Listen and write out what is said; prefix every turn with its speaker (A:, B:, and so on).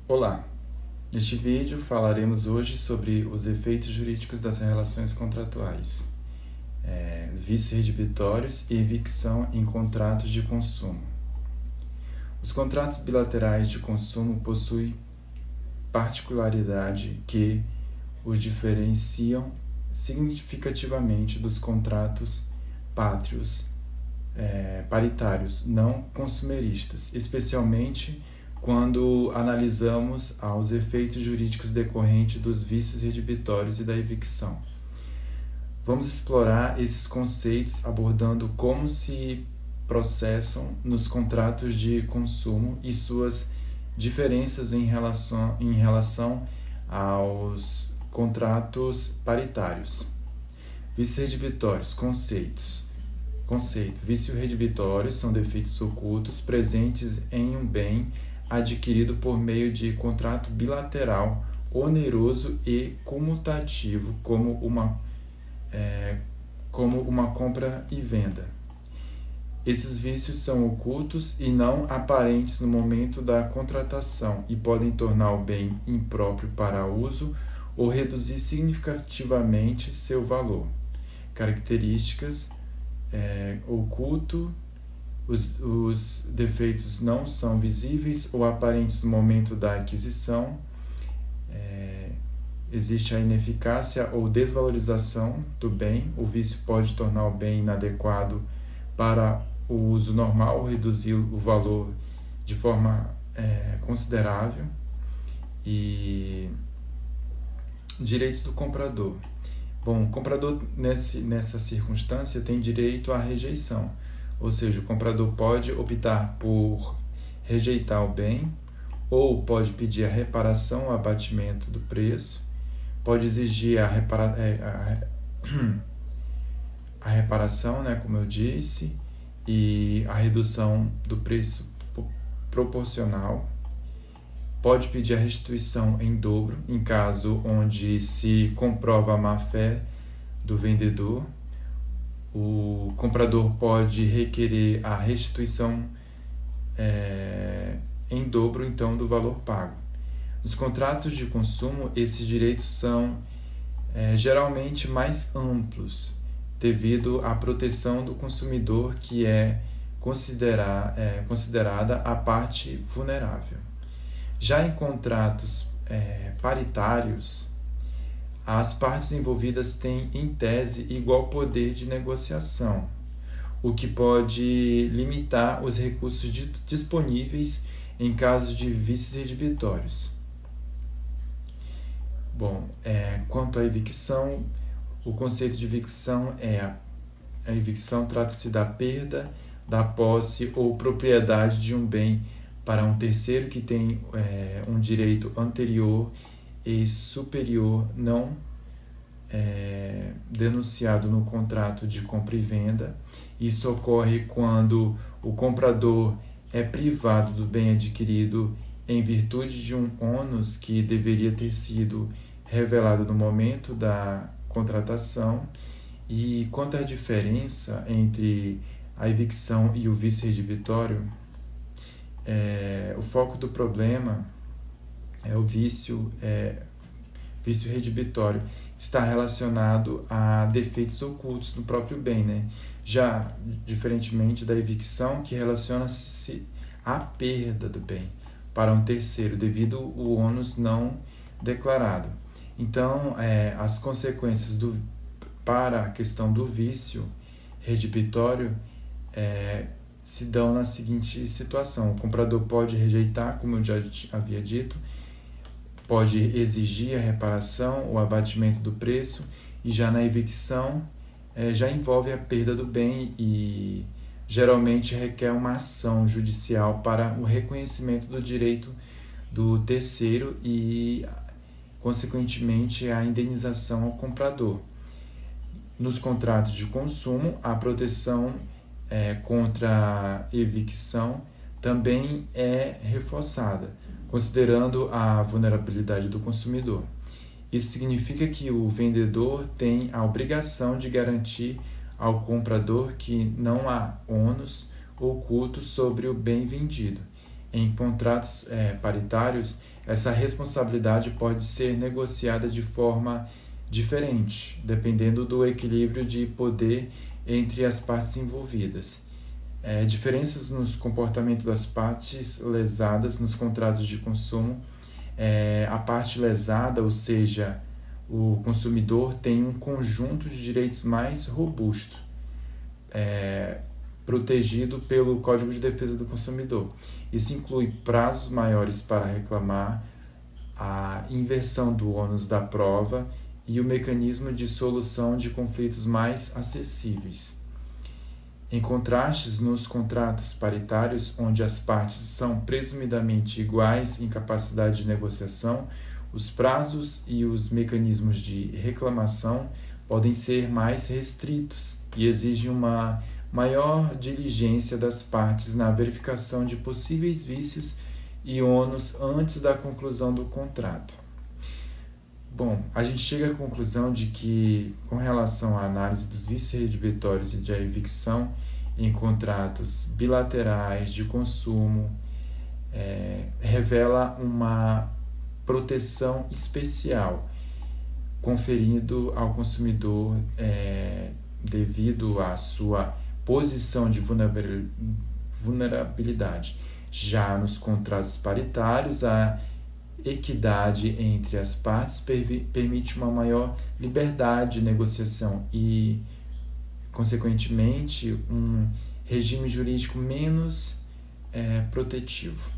A: Olá! Neste vídeo falaremos hoje sobre os efeitos jurídicos das relações contratuais, vícios redibitórios e evicção em contratos de consumo. Os contratos bilaterais de consumo possuem particularidade que os diferenciam significativamente dos contratos paritários não consumeristas, especialmente quando analisamos os efeitos jurídicos decorrentes dos vícios redibitórios e da evicção. Vamos explorar esses conceitos abordando como se processam nos contratos de consumo e suas diferenças em relação aos contratos paritários. Vícios redibitórios, Conceito: vícios redibitórios são defeitos ocultos presentes em um bem adquirido por meio de contrato bilateral, oneroso e comutativo, como uma compra e venda. Esses vícios são ocultos e não aparentes no momento da contratação e podem tornar o bem impróprio para uso ou reduzir significativamente seu valor. Características: oculto. Os defeitos não são visíveis ou aparentes no momento da aquisição. Existe a ineficácia ou desvalorização do bem. O vício pode tornar o bem inadequado para o uso normal ou reduzir o valor de forma considerável. E direitos do comprador. Bom, o comprador nessa circunstância tem direito à rejeição, ou seja, o comprador pode optar por rejeitar o bem, ou pode pedir a reparação ou abatimento do preço, pode exigir a reparação, como eu disse, e a redução do preço proporcional, pode pedir a restituição em dobro, em caso onde se comprova a má-fé do vendedor. O comprador pode requerer a restituição em dobro, então, do valor pago. Nos contratos de consumo, esses direitos são geralmente mais amplos, devido à proteção do consumidor, que é considerada a parte vulnerável. Já em contratos paritários, as partes envolvidas têm, em tese, igual poder de negociação, o que pode limitar os recursos disponíveis em casos de vícios redibitórios. Bom, quanto à evicção, o conceito de evicção a evicção trata-se da perda da posse ou propriedade de um bem para um terceiro que tem um direito anterior e superior não denunciado no contrato de compra e venda. Isso ocorre quando o comprador é privado do bem adquirido em virtude de um ônus que deveria ter sido revelado no momento da contratação. E quanto à diferença entre a evicção e o vício redibitório, o foco do problema é o vício redibitório, está relacionado a defeitos ocultos no próprio bem, Já diferentemente da evicção, que relaciona-se à perda do bem para um terceiro devido ao ônus não declarado. Então, as consequências para a questão do vício redibitório se dão na seguinte situação: o comprador pode rejeitar, como eu já havia dito, pode exigir a reparação ou abatimento do preço, e já na evicção já envolve a perda do bem e geralmente requer uma ação judicial para o reconhecimento do direito do terceiro e, consequentemente, a indenização ao comprador. Nos contratos de consumo, a proteção contra a evicção também é reforçada, considerando a vulnerabilidade do consumidor. Isso significa que o vendedor tem a obrigação de garantir ao comprador que não há ônus oculto sobre o bem vendido. Em contratos paritários, essa responsabilidade pode ser negociada de forma diferente, dependendo do equilíbrio de poder entre as partes envolvidas. Diferenças nos comportamentos das partes lesadas nos contratos de consumo. A parte lesada, ou seja, o consumidor, tem um conjunto de direitos mais robusto, protegido pelo Código de Defesa do Consumidor. Isso inclui prazos maiores para reclamar, a inversão do ônus da prova e o mecanismo de solução de conflitos mais acessíveis. Em contraste, nos contratos paritários, onde as partes são presumidamente iguais em capacidade de negociação, os prazos e os mecanismos de reclamação podem ser mais restritos e exigem uma maior diligência das partes na verificação de possíveis vícios e ônus antes da conclusão do contrato. Bom, a gente chega à conclusão de que, com relação à análise dos vícios redibitórios e de evicção em contratos bilaterais de consumo, revela uma proteção especial conferido ao consumidor devido à sua posição de vulnerabilidade. Já nos contratos paritários, a equidade entre as partes permite uma maior liberdade de negociação e, consequentemente, um regime jurídico menos protetivo.